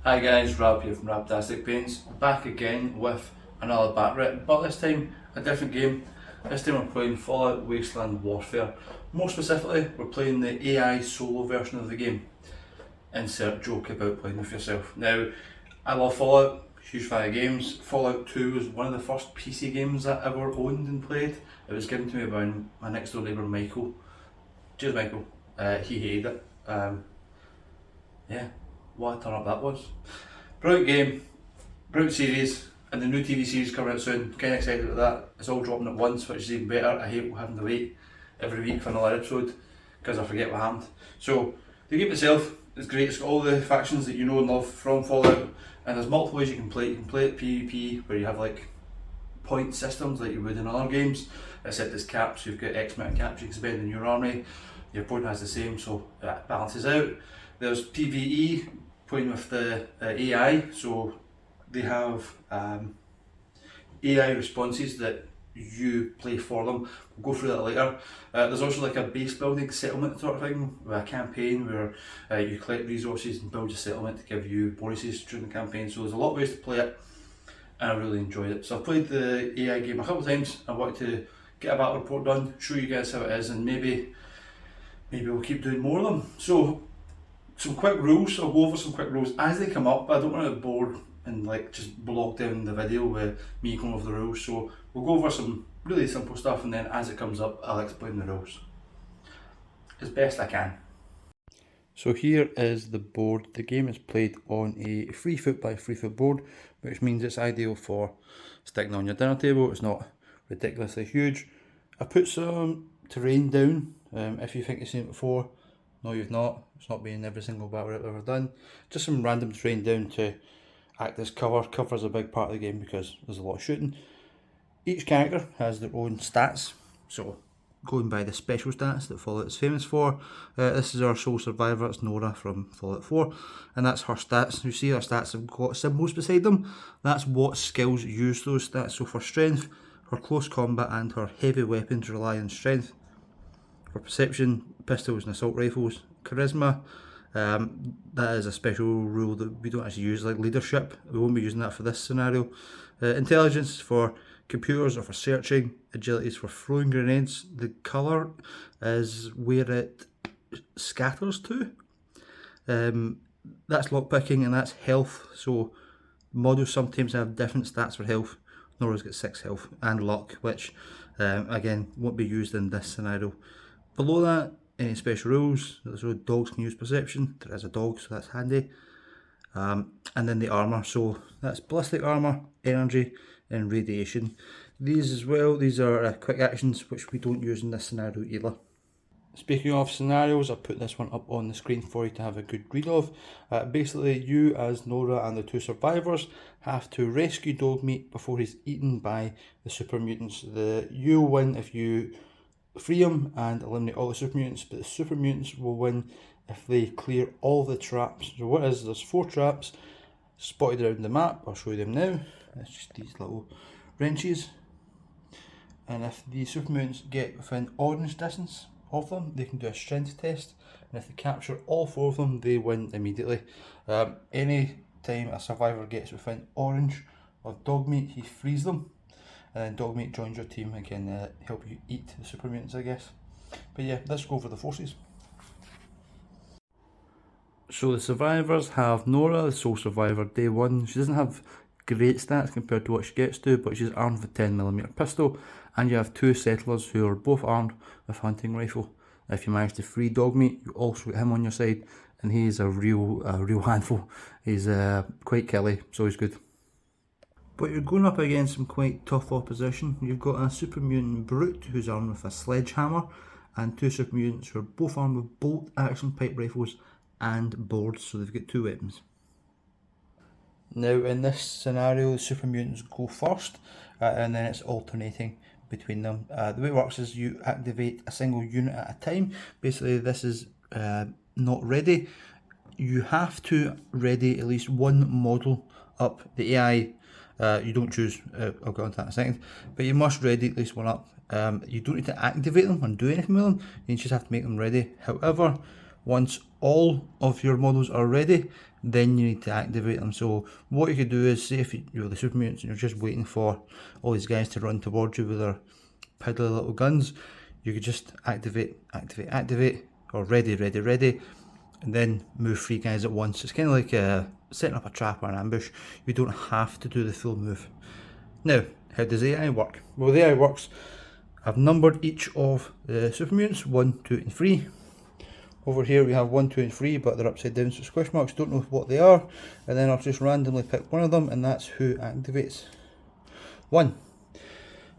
Hi guys, Rob here from Raptastic Paints, back again with another back rip, but this time a different game. This time we're playing Fallout Wasteland Warfare. More specifically, we're playing the AI solo version of the game. Insert joke about playing with yourself. Now, I love Fallout, huge fan of games. Fallout 2 was one of the first PC games I ever owned and played. It was given to me by my next door neighbour Michael. Cheers Michael. He hated it. Yeah. What a turn up that was. Brilliant game, brilliant series, and the new TV series coming out soon. Kind of excited about that. It's all dropping at once, which is even better. I hate having to wait every week for another episode because I forget what happened. So the game itself is great. It's got all the factions that you know and love from Fallout, and there's multiple ways you can play. You can play it PvP, where you have like point systems like you would in other games, except it's caps. You've got X amount of caps you can spend in your army. Your opponent has the same, so that balances out. There's PvE, playing with the AI, so they have AI responses that you play for them. We'll go through that later. There's also like a base building settlement sort of thing, with a campaign where you collect resources and build a settlement to give you bonuses during the campaign. So there's a lot of ways to play it, and I really enjoyed it. So I've played the AI game a couple of times. I wanted to get a battle report done, show you guys how it is, and maybe we'll keep doing more of them. So some quick rules. I'll go over some quick rules as they come up. I don't want to bore and like just block down the video with me going over the rules. So we'll go over some really simple stuff, and then as it comes up, I'll explain the rules as best I can. So here is the board. The game is played on a 3 foot by 3 foot board, which means it's ideal for sticking on your dinner table. It's not ridiculously huge. I put some terrain down. If you think you've seen it before, no you've not. It's not been in every single battle I've ever done. Just some random terrain down to act as cover. Cover is a big part of the game because there's a lot of shooting. Each character has their own stats, so going by the special stats that Fallout is famous for. This is our sole survivor, it's Nora from Fallout 4, and that's her stats. You see her stats have got symbols beside them. That's what skills use those stats. So for strength, her close combat and her heavy weapons rely on strength. For perception, pistols and assault rifles. Charisma, that is a special rule that we don't actually use, like leadership. We won't be using that for this scenario. Intelligence for computers or for searching. Agility is for throwing grenades. The colour is where it scatters to. That's lockpicking, and that's health. So models sometimes have different stats for health. Nora's got 6 health and luck, which again won't be used in this scenario. Below that, any special rules. So dogs can use perception. There is a dog, so that's handy. And then the armour. So that's ballistic armour, energy, and radiation. These as well, these are quick actions which we don't use in this scenario either. Speaking of scenarios, I put this one up on the screen for you to have a good read of. Basically, you as Nora and the 2 survivors have to rescue Dogmeat before he's eaten by the super mutants. You win if you free him and eliminate all the super mutants, but the super mutants will win if they clear all the traps. So what is, there's 4 traps spotted around the map. I'll show you them now. It's just these little wrenches, and if the super mutants get within orange distance of them, they can do a strength test, and if they capture all 4 of them, they win immediately. Any time a survivor gets within orange of Dogmeat, he frees them, and then Dogmeat joins your team and can help you eat the super mutants, I guess. But yeah, let's go over the forces. So the survivors have Nora, the sole survivor, day 1. She doesn't have great stats compared to what she gets to, but she's armed with a 10mm pistol, and you have 2 settlers who are both armed with a hunting rifle. If you manage to free Dogmeat, you also get him on your side, and he's a real handful. He's quite killy, so he's good. But you're going up against some quite tough opposition. You've got a super mutant brute who's armed with a sledgehammer, and 2 super mutants who are both armed with bolt action pipe rifles and boards, so they've got 2 weapons. Now in this scenario, the super mutants go first, and then it's alternating between them. The way it works is you activate a single unit at a time. Basically, this is not ready. You have to ready at least 1 model up. The AI, you don't choose, I'll go on to that in a second, but you must ready at least 1 up. You don't need to activate them and do anything with them, you just have to make them ready. However, Once all of your models are ready, then you need to activate them. So what you could do is, say if you're the super mutants and you're just waiting for all these guys to run towards you with their piddly little guns, you could just activate, or ready, and then move 3 guys at once. It's kind of like setting up a trap or an ambush. You don't have to do the full move. Now, how does AI work? Well, the AI works, I've numbered each of the super mutants, 1, 2 and 3. Over here we have 1, 2 and 3, but they're upside down, so squish marks, don't know what they are. And then I'll just randomly pick one of them, and that's who activates. 1.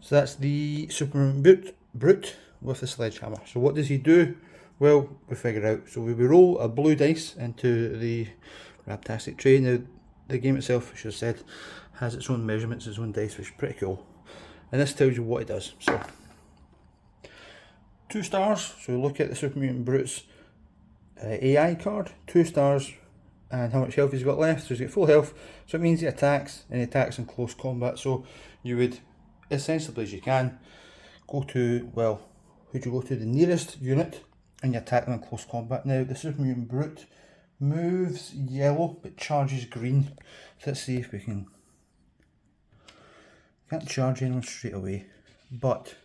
So that's the super mutant brute with the sledgehammer. So what does he do? Well, we figure out. So we roll a blue dice into the Raptastic tray. Now, the game itself, I should have said, has its own measurements, its own dice, which is pretty cool. And this tells you what it does. So, 2 stars. So we look at the Super Mutant Brute's AI card. 2 stars, and how much health he's got left. So he's got full health. So it means he attacks, and he attacks in close combat. So you would, as sensibly as you can, go to, well, who'd you go to? The nearest unit, and you attack them in close combat. Now, the Super Mutant Brute moves yellow, but charges green. So let's see if we can... Can't charge anyone straight away, but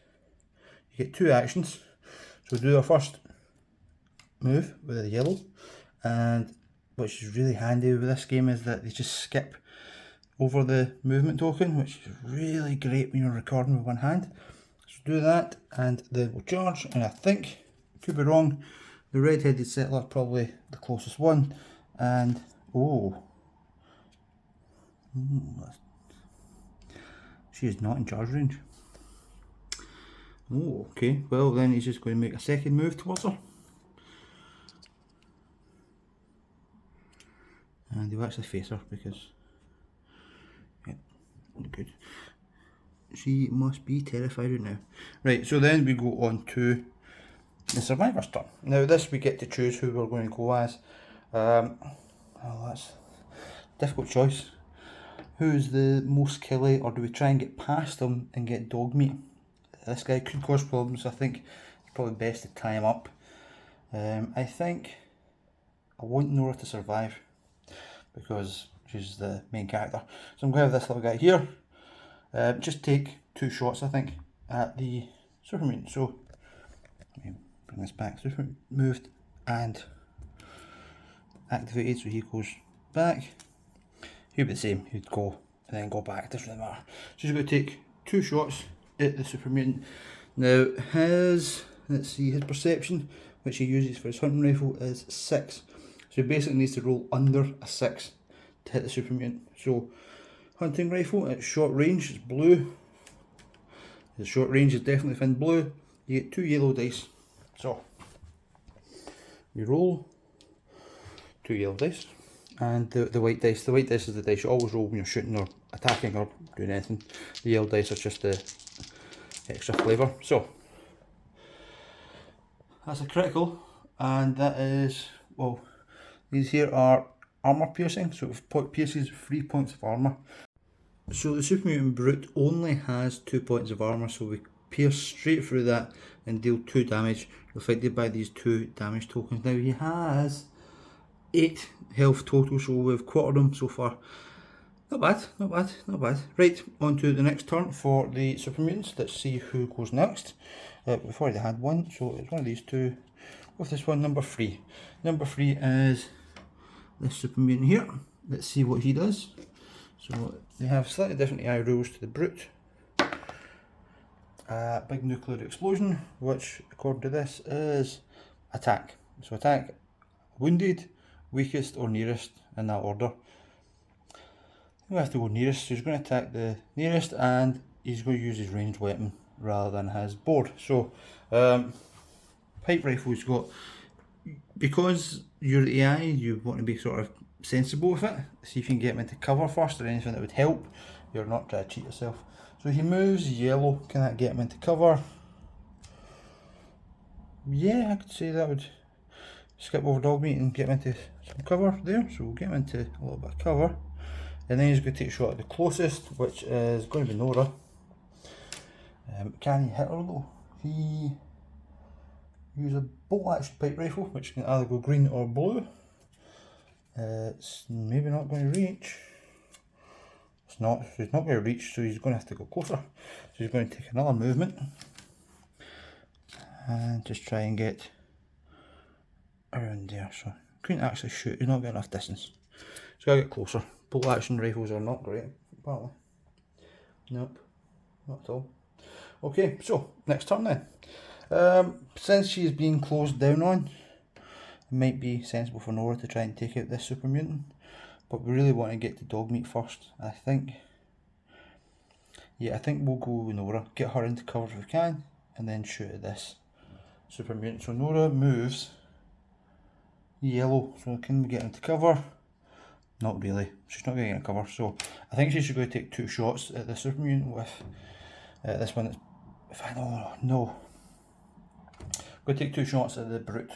you get 2 actions. So do our first move with the yellow, and which is really handy with this game is that they just skip over the movement token, which is really great when you're recording with one hand. So do that, and then we'll charge, and I think, could be wrong, the red-headed settler probably the closest one, and she is not in charge range. Oh, okay, well then he's just going to make a second move towards her. And he'll actually face her because, yeah, good. She must be terrified right now. Right, so then we go on to the survivor's turn. Now this we get to choose who we're going to go as. Oh, that's a difficult choice. Who's the most killy, or do we try and get past him and get dog meat? This guy could cause problems, so I think it's probably best to tie him up. I think I want Nora to survive because she's the main character. So I'm going to have this little guy here. Just take 2 shots, I think, at the super mutant. So let me bring this back. Super moved and activated, so he goes back. He'd be the same, he'd go and then go back, doesn't really matter. So he's going to take 2 shots at the super mutant. Now his, let's see, his perception, which he uses for his hunting rifle, is 6. So he basically needs to roll under a 6 to hit the super mutant. So hunting rifle at short range is blue. The short range is definitely thin blue. You get 2 yellow dice. So you roll 2 yellow dice. And the white dice. The white dice is the dice you always roll when you're shooting or attacking or doing anything. The yellow dice are just the extra flavour. So that's a critical, and that is, well, these here are armour piercing, so it pierces 3 points of armour. So the Super Mutant Brute only has 2 points of armour, so we pierce straight through that and deal 2 damage, affected by these 2 damage tokens. Now he has 8 health total, so we've quartered him so far. Not bad, not bad, not bad. Right, on to the next turn for the super mutants. Let's see who goes next. We've already had one, so it's one of these 2. With this one, number 3. Number 3 is this super mutant here. Let's see what he does. So they have slightly different AI rules to the brute. Big nuclear explosion, which according to this is attack. So attack wounded, weakest or nearest in that order. We have to go nearest, so he's going to attack the nearest, and he's going to use his ranged weapon rather than his board. So pipe rifle's got, because you're the AI, you want to be sort of sensible with it. See if you can get him into cover first or anything that would help. You're not trying to cheat yourself. So he moves yellow. Can that get him into cover? Yeah, I could say that would skip over dog meat and get him into some cover there. So we'll get him into a little bit of cover. And then he's going to take a shot at the closest, which is going to be Nora. Can he hit her though? He use a bolt action pipe rifle, which can either go green or blue. It's maybe not going to reach. It's not. So he's not going to reach, so he's going to have to go closer. So he's going to take another movement and just try and get around there. So couldn't actually shoot. He's not got enough distance. So gotta get closer. Bolt action rifles are not great, apparently. Nope, not at all. Okay, so next turn then. Since she's being closed down on, it might be sensible for Nora to try and take out this super mutant. But we really want to get to Dogmeat first. I think we'll go with Nora. Get her into cover if we can, and then shoot at this super mutant. So Nora moves yellow. So can we get into cover? Not really. She's not going to get cover. So I think she's going to take 2 shots at the super mutant with this one. If I no. I'm going to take 2 shots at the brute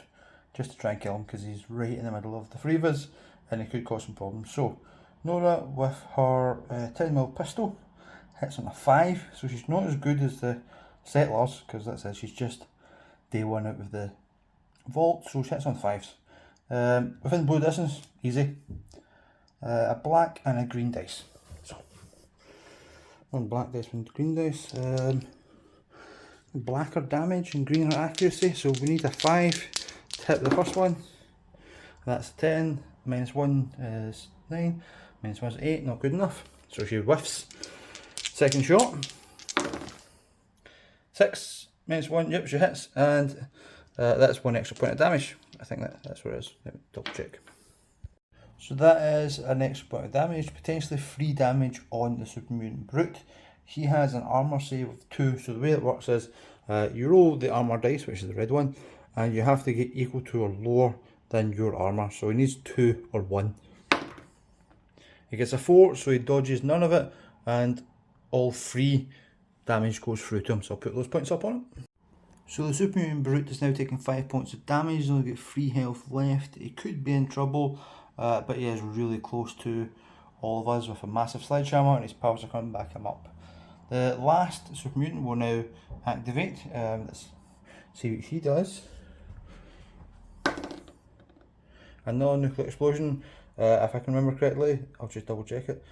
just to try and kill him, because he's right in the middle of the 3 of us and he could cause some problems. So Nora with her 10mm pistol hits on a 5, so she's not as good as the settlers, because that's it, she's just day 1 out of the vault, so she hits on 5s. Within blue distance, easy. A black and a green dice. So 1 black dice, 1 green dice. Blacker damage and greener accuracy, so we need a 5 to hit the first one. That's 10, -1 is 9, -1 is 8, not good enough. So she whiffs. Second shot. 6, -1, yep, she hits, and that's 1 extra point of damage. I think that's what it is. Let me double check. So that is an extra point of damage, potentially 3 damage on the super mutant brute. He has an armor save of 2, so the way it works is you roll the armor dice, which is the red one, and you have to get equal to or lower than your armor. So he needs 2 or 1. He gets a 4, so he dodges none of it, and all 3 damage goes through to him. So I'll put those points up on it. So the super mutant brute is now taking 5 points of damage. He's only got 3 health left. He could be in trouble. But he is really close to all of us with a massive sledgehammer, and his pals are coming back him up. The last super mutant will now activate. Let's see what he does. Another nuclear explosion. If I can remember correctly, I'll just double check it.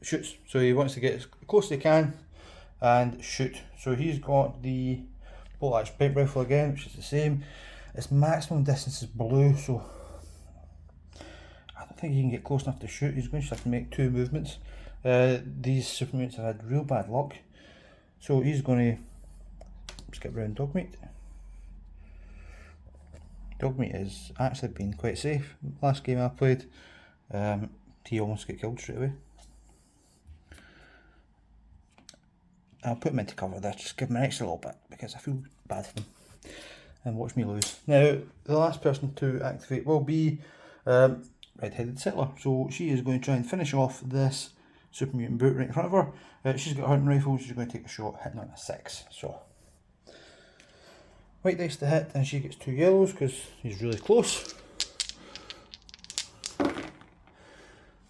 Shoots. So he wants to get as close as he can and shoot. So he's got the bolt action pipe rifle again, which is the same. Its maximum distance is blue, so I don't think he can get close enough to shoot. He's going to have to make 2 movements. These super mutants have had real bad luck, so he's going to skip around Dogmeat. Dogmeat has actually been quite safe. Last game I played, he almost got killed straight away. I'll put him into cover there, just give him an extra little bit, because I feel bad for him. And watch me lose. Now, the last person to activate will be Red-Headed Settler. So she is going to try and finish off this super mutant brute right in front of her. She's got a hunting rifle, she's going to take a shot, hitting on a 6. So white dice to hit, and she gets 2 yellows because he's really close.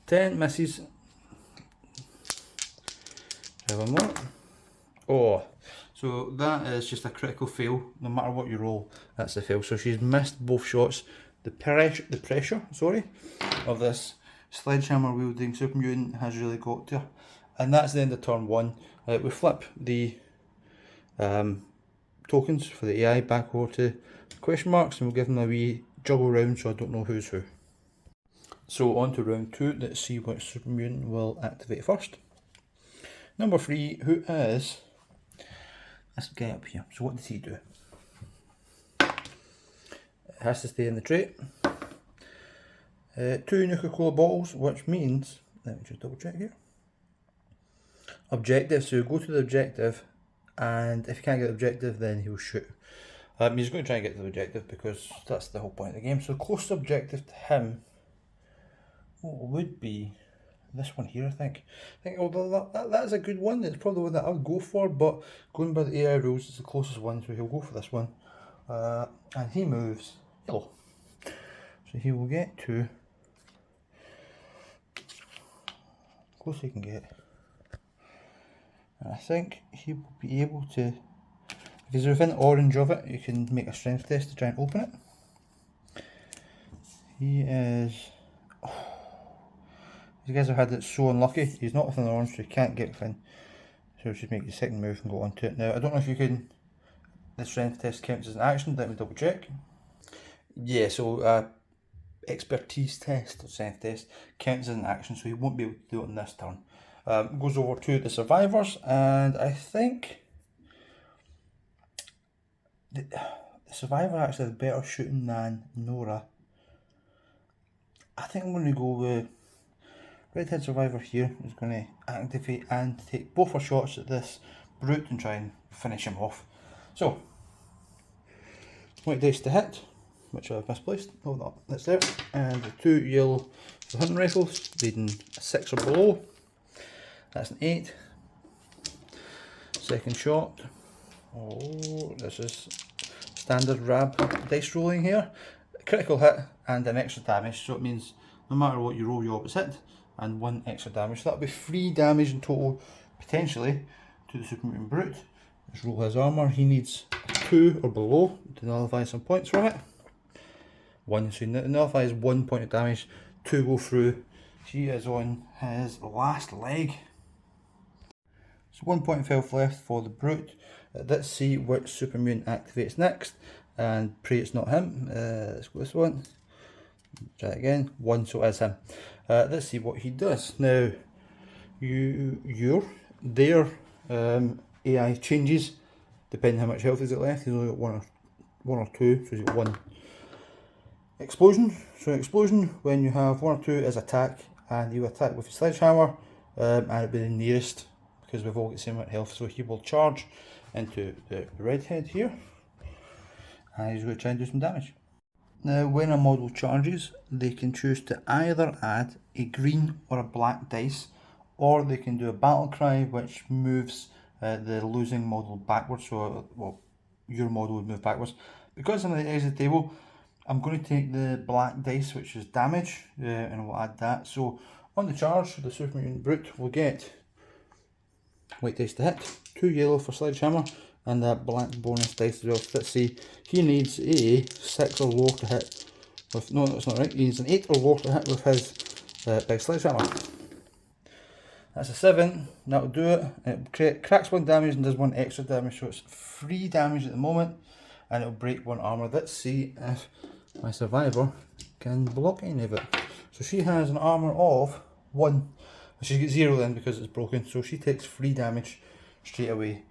10 misses. Try one more. Oh, so that is just a critical fail. No matter what you roll, that's a fail. So she's missed both shots. The pressure of this sledgehammer wielding super mutant has really got to her. And that's the end of turn 1. We flip the tokens for the AI back over to question marks, and we'll give them a wee juggle round so I don't know who's who. So on to round 2, let's see which super mutant will activate first. Number 3, who is this guy up here. So what does he do? It has to stay in the trait. 2 Nuka-Cola bottles, which means, let me just double check here. Objective, so you go to the objective, and if you can't get the objective, then he'll shoot. He's going to try and get to the objective because that's the whole point of the game. So closest objective to him would be this one here, I think. Although that's a good one, it's probably one that I would go for, but going by the AI rules, it's the closest one, so he'll go for this one. And he moves yellow. So he will get to close he can get. And I think he will be able to, if If he's within orange of it, you can make a strength test to try and open it. He is... Oh, you guys have had it so unlucky. He's not within orange, so he can't get within. So we should make the second move and go on to it. Now, I don't know if you can... The strength test counts as an action, let me double check. Yeah, so expertise test or strength test counts as an action, so he won't be able to do it on this turn. Goes over to the survivors, and I think the survivor actually has better shooting than Nora. I think I'm going to go with redhead survivor here. Is going to activate and take both our shots at this brute and try and finish him off. So, white dice to hit, which I've misplaced. Oh, no, that's there. And the 2 yellow for hunting rifles, reading a 6 or below. That's an 8. Second shot. Oh, this is standard RAB dice rolling here. Critical hit and an extra damage, so it means no matter what you roll, you always hit, and 1 extra damage. So that'll be 3 damage in total, potentially, to the Super Mutant Brute. Let's roll his armour. He needs 2 or below to nullify some points from it. 1, so he nullifies 1 point of damage, 2 go through. He is on his last leg. So 1 point of health left for the Brute. Let's see which Super Mutant activates next, and pray it's not him. Let's go this one. Try it again. 1, so it is him. Let's see what he does. Now, their AI changes depending how much health he's got left. He's only got one or 2, so he's got 1 explosion. So explosion, when you have 1 or 2 is attack, and you attack with a sledgehammer, and it'll be the nearest, because we've all got the same amount of health. So he will charge into the redhead here, and he's going to try and do some damage. Now, when a model charges, they can choose to either add a green or a black dice, or they can do a battle cry, which moves the losing model backwards. So, well, your model would move backwards. Because I'm at the edge of the table, I'm going to take the black dice, which is damage, and we'll add that. So, on the charge, the Super Mutant Brute will get white dice to hit, 2 yellow for sledgehammer, and that black bonus dice as well. So let's see, he needs a 6 or lower to hit with, no, that's not right, he needs an 8 or lower to hit with his big sledgehammer. That's a 7, that'll do it. It cracks 1 damage and does 1 extra damage, so it's 3 damage at the moment, and it'll break 1 armour. Let's see if my survivor can block any of it. So she has an armour of 1. She gets 0 then because it's broken, so she takes 3 damage straight away.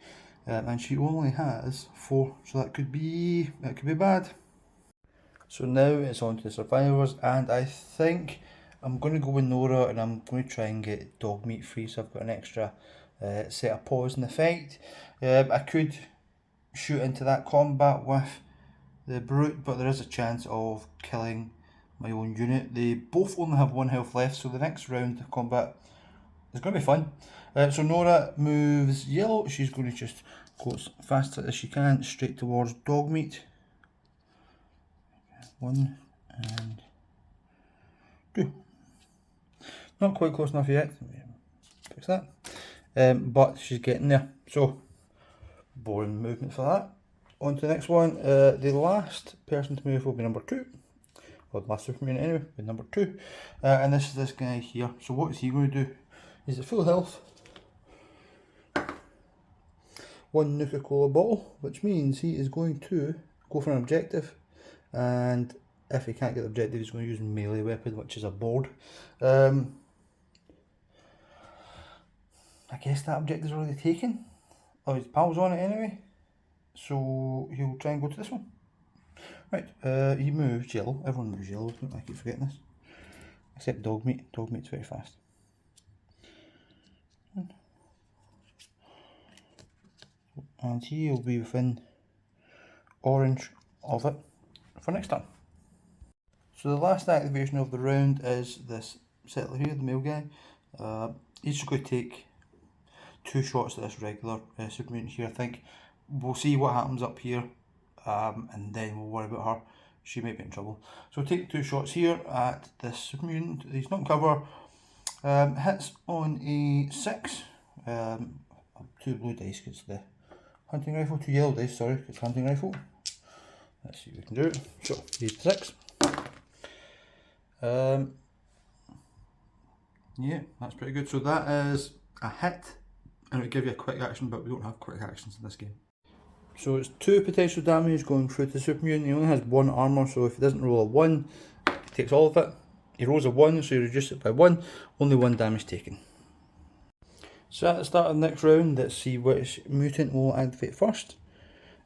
And she only has 4, so that could be bad. So now it's on to the survivors, and I think I'm going to go with Nora, and I'm going to try and get dog meat free, so I've got an extra set of pause in the fight. I could shoot into that combat with the Brute, but there is a chance of killing my own unit. They both only have 1 health left, so the next round of combat is going to be fun. So Nora moves yellow. She's going to just go as fast as she can straight towards dog meat. 1 and 2. Not quite close enough yet. Fix that. But she's getting there. So boring movement for that. On to the next one. The last person to move will be number 2. Or the last Super Mutant anyway, will be number 2. And this is this guy here. So what is he going to do? He's at full health. 1 Nuka-Cola bottle, which means he is going to go for an objective, and if he can't get the objective, he's going to use a melee weapon, which is a board. I guess that objective is already taken. Oh, his pal's on it anyway, so he'll try and go to this one. Right, he moves yellow. Everyone moves yellow, I keep forgetting this. Except dog meat. Dog meat's very fast. And he will be within orange of it for next time. So the last activation of the round is this settler here, the male guy. He's just going to take 2 shots at this regular Super Mutant here, I think. We'll see what happens up here, and then we'll worry about her. She might be in trouble. So take 2 shots here at this Super Mutant. He's not in cover. Hits on a 6. 2 blue dice because the hunting rifle, 2 yellow dice, sorry, it's hunting rifle. Let's see what we can do. So, here's the 6. Yeah, that's pretty good. So that is a hit, and it will give you a quick action, but we don't have quick actions in this game. So it's 2 potential damage going through to the super mutant. He only has 1 armour, so if he doesn't roll a 1, he takes all of it. He rolls a 1, so you reduce it by 1, only 1 damage taken. So at the start of the next round, let's see which mutant will activate first.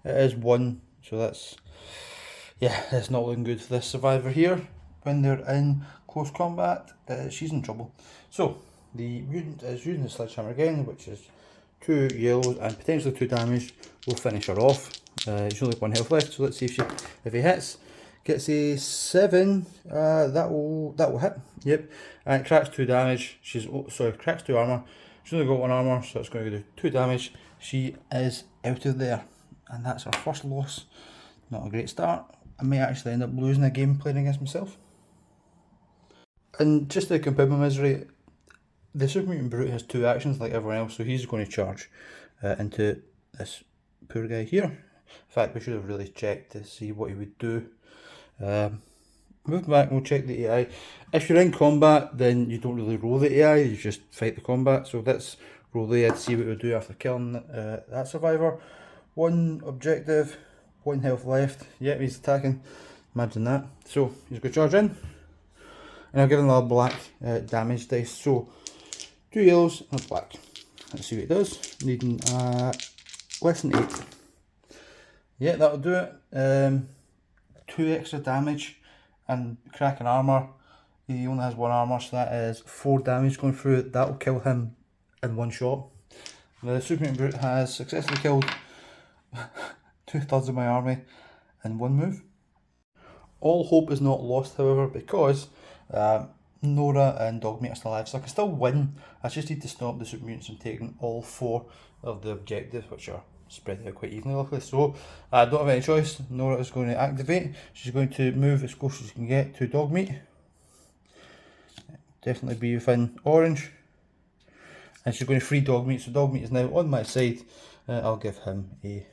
It is 1, so that's not looking good for this survivor here. When they're in close combat, she's in trouble. So the mutant is using the sledgehammer again, which is 2 yellows and potentially 2 damage. We'll finish her off. She's only 1 health left, so let's see if he hits. Gets a 7. That will hit. Yep, and it cracks 2 damage. Cracks 2 armor. She's only got 1 armor, so it's going to do 2 damage. She is out of there, and that's our first loss. Not a great start. I may actually end up losing a game playing against myself. And just to compound my misery, the Super Mutant Brute has 2 actions like everyone else, so he's going to charge into this poor guy here. In fact, we should have really checked to see what he would do. Move back and we'll check the AI. If you're in combat, then you don't really roll the AI, you just fight the combat. So let's roll the AI to see what it would do after killing that survivor. 1 objective, 1 health left. Yep, he's attacking. Imagine that. So he's going to charge in. And I'll give him a black damage dice. So 2 yellows and a black. Let's see what it does. Needing less than 8. Yeah, that'll do it. 2 extra damage and cracking armour. He only has 1 armour, so that is 4 damage going through it. That'll kill him in 1 shot. The Super Mutant Brute has successfully killed 2/3 of my army in 1 move. All hope is not lost, however, because Nora and Dogmeat are still alive, so I can still win. I just need to stop the Super Mutants from taking all 4 of the objectives, which are spread out quite evenly, luckily. So I don't have any choice. Nora is going to activate. She's going to move as close as she can get to Dogmeat. Definitely be within orange. And she's going to free Dogmeat, so Dogmeat is now on my side. I'll give him a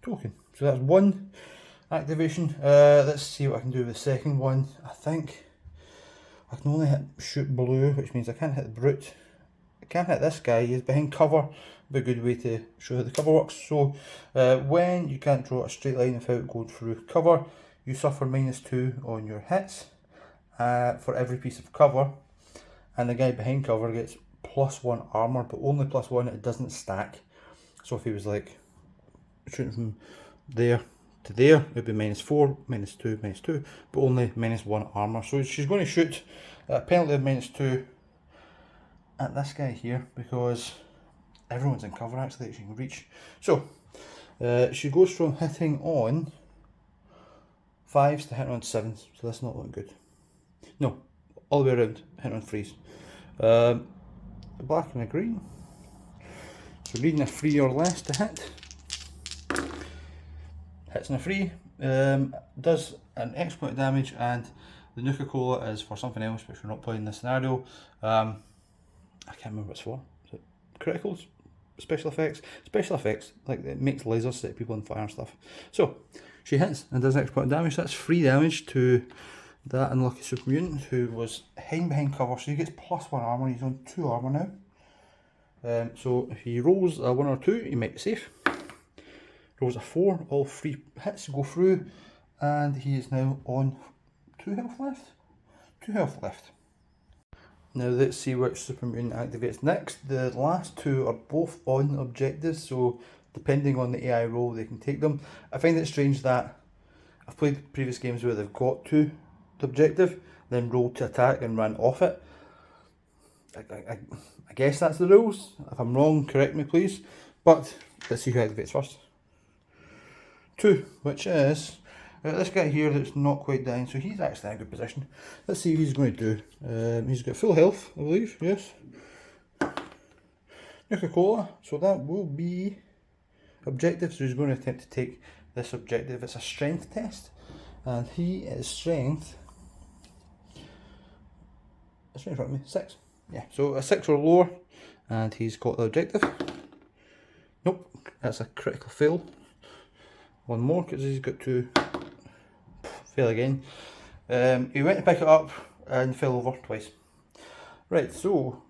token. So that's 1 activation. Let's see what I can do with the second one. I think I can only shoot blue, which means I can't hit the brute. I can't hit this guy. He's behind cover. Be a good way to show how the cover works. So when you can't draw a straight line without going through cover, you suffer -2 on your hits for every piece of cover, and the guy behind cover gets +1 armor, but only +1. It doesn't stack. So if he was like shooting from there to there, it would be -4, -2, -2, but only -1 armor. So she's going to shoot a penalty of -2 at this guy here, because everyone's in cover actually that she can reach. So she goes from hitting on 5s to hitting on 7s, so that's not looking good. No, all the way around, hitting on 3s. A black and a green. So needing a 3 or less to hit. Hits on a 3. Does an exploit damage, and the Nuka-Cola is for something else which we're not playing in this scenario. I can't remember what it's for. Is it criticals? Special effects? Special effects, like it makes lasers set people on fire and stuff. So she hits and does exploit damage. That's 3 damage to that unlucky Super Mutant who was hiding behind cover, so he gets +1 armor. He's on 2 armor now. So if he rolls a 1 or 2, he might be safe. Rolls a 4, all 3 hits go through, and he is now on 2 health left. 2 health left. Now let's see which Super Mutant activates next. The last 2 are both on objectives, so depending on the AI roll they can take them. I find it strange that I've played previous games where they've got to the objective, then rolled to attack and ran off it. I guess that's the rules. If I'm wrong, correct me please. But let's see who activates first. 2, which is this guy here that's not quite dying, so he's actually in a good position. Let's see what he's going to do. He's got full health, I believe, yes. Nuka-Cola, so that will be objective, so he's going to attempt to take this objective. It's a strength test, and he is strength, it's right in front of me, 6. Yeah, so a 6 or lower, and he's got the objective. Nope, that's a critical fail. One more because he's got to fail again. He went to pick it up and fell over twice. Right, so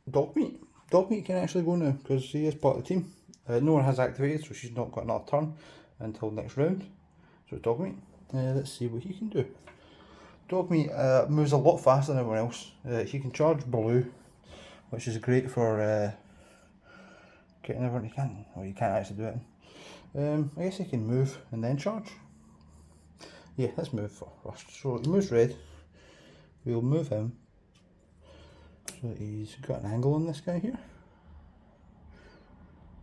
dog meat. Dog meat can actually go now because he is part of the team. No one has activated, so she's not got another turn until next round. So dog meat. Let's see what he can do. Dog meat moves a lot faster than everyone else. He can charge blue, which is great for getting everyone he can. Well, you can't actually do it. I guess he can move and then charge. Yeah, let's move first. So he moves red. We'll move him. So he's got an angle on this guy here.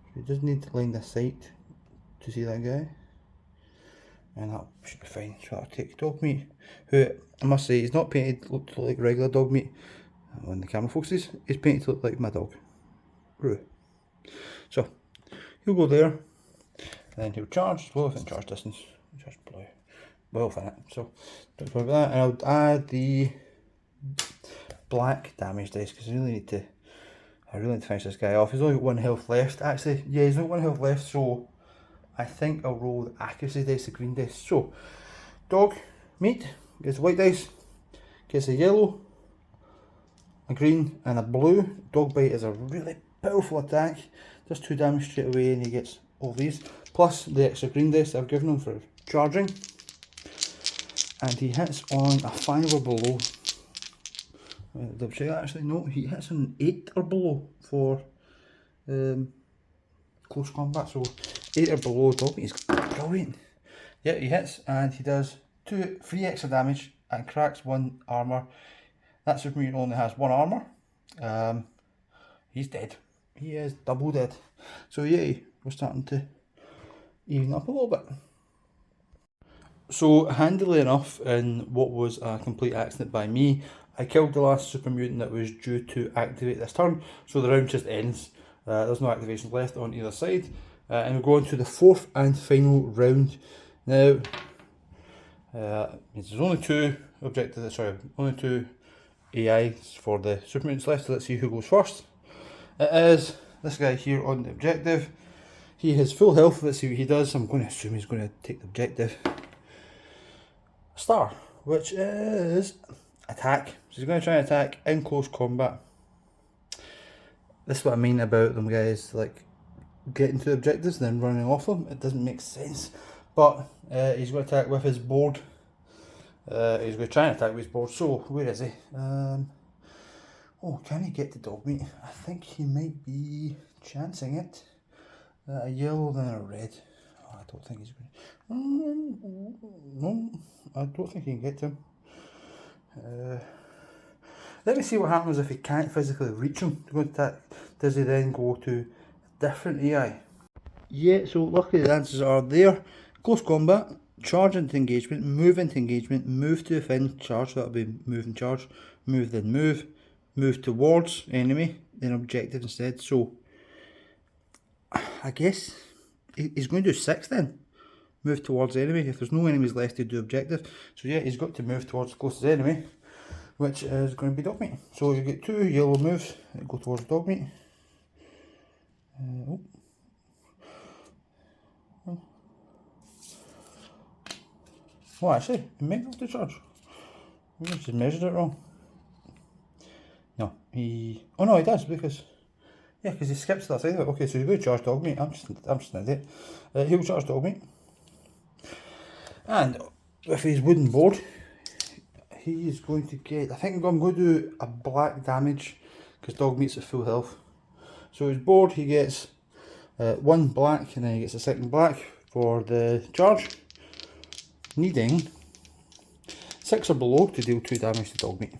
So he does need to line this sight to see that guy. And that should be fine. So I'll take dog meat, who I must say he's not painted to look like regular dog meat. When the camera focuses, he's painted to look like my dog, Roo. So he'll go there, and then he'll charge, well within charge distance, charge blue, well within it. So don't worry about that. And I'll add the black damage dice because I really need to finish this guy off. He's only got 1 health left. Actually, yeah, he's only 1 health left, so I think I'll roll the accuracy dice, the green dice. So, dog, meat, gets a white dice, gets a yellow, a green, and a blue. Dog bite is a really powerful attack. Does 2 damage straight away, and he gets all these. Plus the extra green dice I've given him for charging. And he hits on a 5 or below. Double check that actually. No, he hits on an 8 or below for close combat. So 8 or below, dog meat is brilliant. Yeah, he hits and he does 3 extra damage and cracks 1 armour. That super mutant only has 1 armour. He's dead. He is double dead. So yeah, we're starting to even up a little bit. So handily enough, in what was a complete accident by me, I killed the last super mutant that was due to activate this turn. So the round just ends. There's no activations left on either side. And we're going to the 4th and final round. Now, there's only 2 objectives, only 2 AIs for the super mutants left, so let's see who goes first. It is this guy here on the objective. He has full health, let's see what he does. I'm going to assume he's going to take the objective. Star, which is attack. So he's going to try and attack in close combat. This is what I mean about them guys, like getting to objectives and then running off them. It doesn't make sense. But he's going to attack with his board. He's going to try and attack with his board. So, where is he? Oh, can he get to dog meat? I think he might be chancing it. A yellow, then a red. Oh, I don't think he's going to... No, I don't think he can get to him. Let me see what happens if he can't physically reach him to go to attack. Does he then go to a different AI? Yeah, so luckily the answers are there. Close combat, charge into engagement, move to defend, charge, so that'll be move and charge, move then move towards enemy, then objective instead. So I guess he's going to do 6 then. Move towards enemy. If there's no enemies left to do objective. So yeah, he's got to move towards the closest enemy, which is going to be dog meat. So you get 2 yellow moves that go towards dog meat. Oh, actually, he might be able to charge. Maybe I just measured it wrong. No, oh no, he does because... Yeah, because he skips that side of it. Okay, so he's going to charge dog meat. I'm just an idiot. He'll charge dog meat. And with his wooden board, he's going to get... I think I'm going to do a black damage because dog meat's at full health. So his board, he gets 1 black and then he gets a 2nd black for the charge. Needing 6 or below to deal 2 damage to dog meat.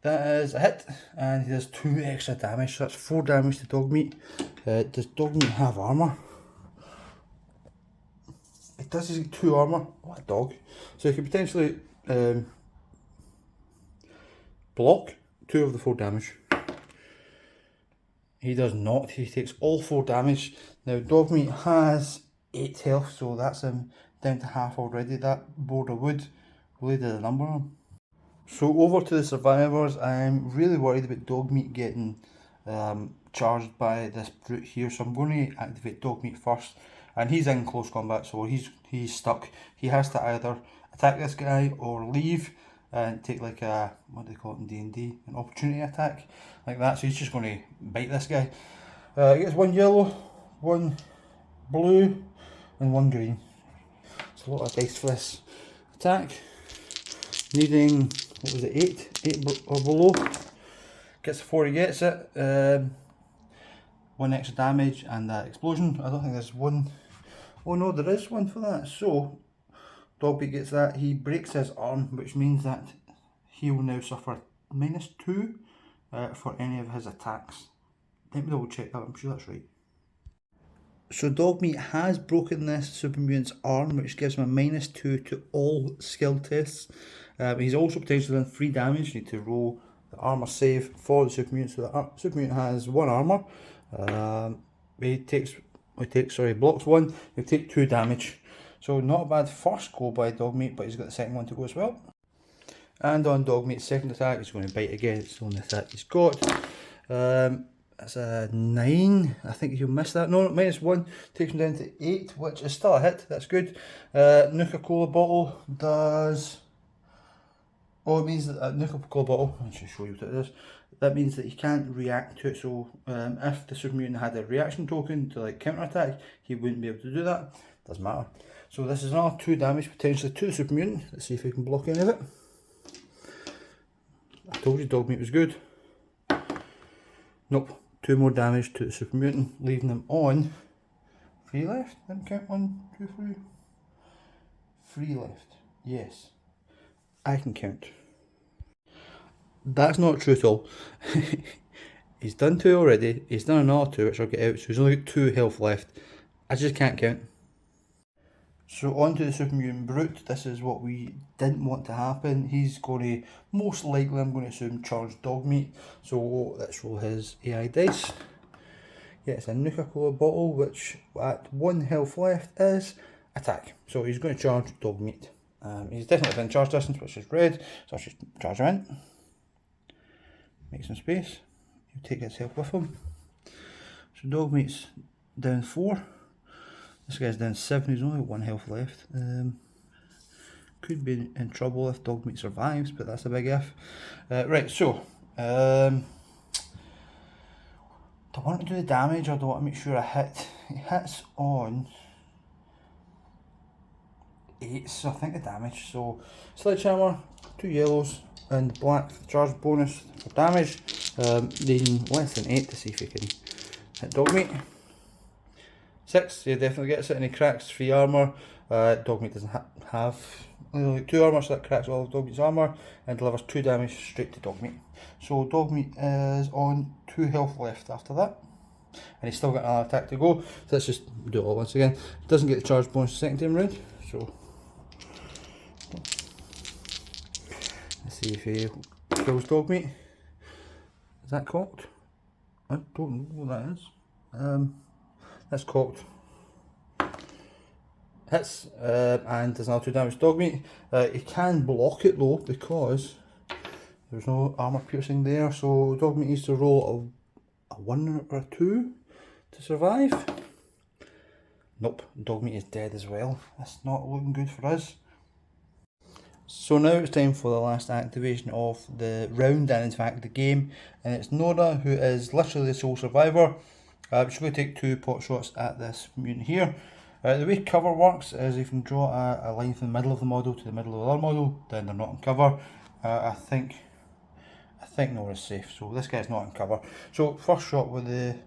That is a hit, and he does 2 extra damage, so that's 4 damage to dog meat. Does dog meat have armour? It does, he's got 2 armour. What a dog. So he could potentially block 2 of the 4 damage. He does not, he takes all 4 damage. Now dog meat has 8 health, so that's him down to half already. That board of wood really did a number on him. So over to the survivors. I'm really worried about dog meat getting charged by this brute here, so I'm going to activate Dogmeat first, and he's in close combat, so he's stuck. He has to either attack this guy or leave and take like a, what do they call it in D&D, an opportunity attack, like that. So he's just going to bite this guy. He gets 1 yellow, 1 blue, and 1 green. It's a lot of dice for this attack. Needing, what was it, 8 or below. Gets 4, he gets it. 1 extra damage and that explosion. I don't think there's one. Oh no, there is one for that. So Dogbeat gets that. He breaks his arm, which means that he will now suffer -2 for any of his attacks. Let me double check that, I'm sure that's right. So Dogmeat has broken this super mutant's arm, which gives him a -2 to all skill tests. He's also potentially done 3 damage. You need to roll the armor save for the super mutant. So the super mutant has 1 armor. Blocks 1. He'll take 2 damage. So not a bad first go by Dogmeat, but he's got the second one to go as well. And on Dogmeat's second attack, he's going to bite again. It's the only attack he's got. That's a 9. I think he'll miss that. No, -1 takes him down to 8, which is still a hit. That's good. Nuka-Cola bottle does. Oh, it means that a Nuka-Cola bottle. I'll just show you what it is. That means that he can't react to it. So if the super mutant had a reaction token to like counter attack, he wouldn't be able to do that. Doesn't matter. So this is another 2 damage potentially to the super mutant. Let's see if we can block any of it. I told you Dogmeat was good. Nope. 2 more damage to the super mutant, leaving them on 3 left. Let me count 1, 2, 3. 3 left. Yes. I can count. That's not true at all. He's done 2 already. He's done another 2 which I'll get out. So he's only got 2 health left. I just can't count. So on to the super mutant brute. This is what we didn't want to happen. He's going to, most likely I'm going to assume, charge Dogmeat. So let's roll his AI dice. Yeah, it's a Nuka-Cola bottle, which at 1 health left is attack. So he's going to charge Dogmeat. He's definitely within charge distance, which is red. So I'll just charge him in. Make some space. He'll take his health with him. So Dogmeat's down 4. This guy's down 7, he's only got 1 health left. Could be in trouble if Dogmeat survives, but that's a big if. Right, so do I want to do the damage or do I want to make sure I hit? It hits on 8, so I think the damage. So sledgehammer, 2 yellows, and black charge bonus for damage. Needing less than 8 to see if we can hit Dogmeat. 6, he definitely gets it, and he cracks 3 armour. Dogmeat doesn't have only 2 armour, so that cracks all of Dogmeat's armour and delivers 2 damage straight to Dogmeat. So Dogmeat is on 2 health left after that, and he's still got another attack to go. So let's just do it all once again. Doesn't get the charge bonus the second time round, so let's see if he kills Dogmeat. Is that cocked? I don't know what that is. That's cocked. Hits and does another 2 damage to Dogmeat. He can block it though because there's no armour piercing there, so Dogmeat needs to roll a 1 or a 2 to survive. Nope, Dogmeat is dead as well. That's not looking good for us. So now it's time for the last activation of the round and in fact the game, and it's Nora, who is literally the sole survivor. She's going to take 2 pot shots at this mutant here. The way cover works is if you can draw a line from the middle of the model to the middle of the other model, then they're not in cover. I think Nora's safe, so this guy's not in cover. So first shot with the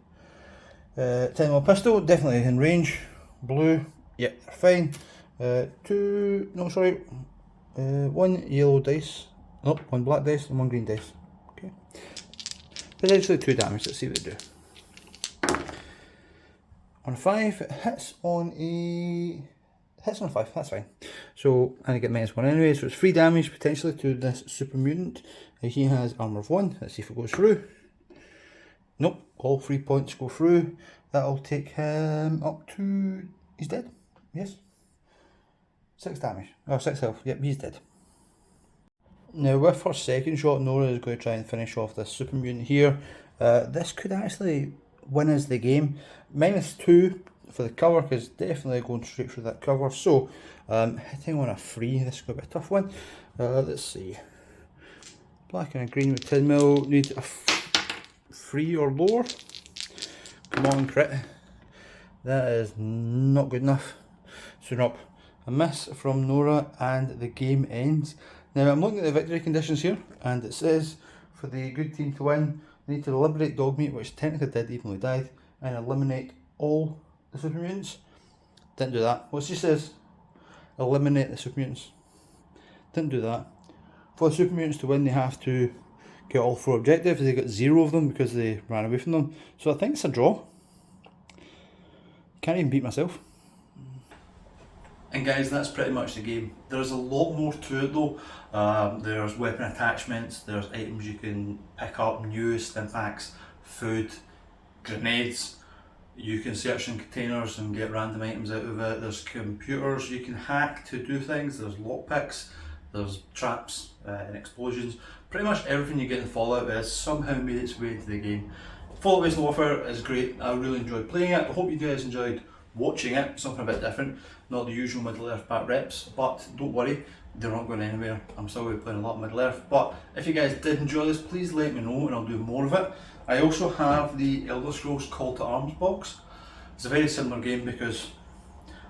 10mm pistol, definitely in range. Blue, yep, they're fine. 1 yellow dice, nope, 1 black dice and 1 green dice. Okay, potentially 2 damage. Let's see what they do. On a 5, it hits on a 5, that's fine. So, and I get -1 anyway, so it's 3 damage potentially to this super mutant. He has armour of 1, let's see if it goes through. Nope, all 3 points go through. That'll take him up to, he's dead, yes. 6 damage, oh 6 health, yep, he's dead. Now with her second shot, Nora is going to try and finish off this super mutant here. This could actually win us the game. -2 for the cover, because definitely going straight through that cover. So, hitting on a 3, this is going to be a tough one. Let's see. Black and a green with 10 mil, need a 3 or lower. Come on, crit. That is not good enough. So nope, a miss from Nora and the game ends. Now I'm looking at the victory conditions here, and it says for the good team to win, they need to liberate Dogmeat, which technically did even though he died, and eliminate all the super mutants. Didn't do that. Well, it just says eliminate the super mutants. Didn't do that. For the super mutants to win, they have to get all 4 objectives. They got 0 of them because they ran away from them. So I think it's a draw. Can't even beat myself. And guys, that's pretty much the game. There's a lot more to it though. There's weapon attachments, there's items you can pick up, new stim packs, food, grenades. You can search in containers and get random items out of it. There's computers you can hack to do things. There's lockpicks, there's traps and explosions. Pretty much everything you get in Fallout has somehow made its way into the game. Fallout Wasteland Warfare is great. I really enjoyed playing it. I hope you guys enjoyed watching it. Something a bit different, not the usual Middle Earth back reps, but don't worry, they're not going anywhere. I'm still going to be playing a lot of Middle Earth, but if you guys did enjoy this, please let me know and I'll do more of it. I also have the Elder Scrolls Call to Arms box. It's a very similar game because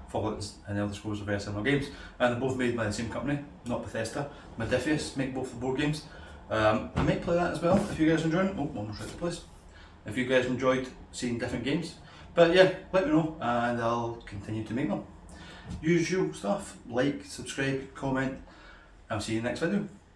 Fallout and Elder Scrolls are very similar games, and they're both made by the same company, not Bethesda. Modiphius make both the board games. I might play that as well if you guys enjoy it. Oh, almost right to place. If you guys enjoyed seeing different games. But yeah, let me know and I'll continue to make them. Usual stuff, like, subscribe, comment, I'll see you in the next video.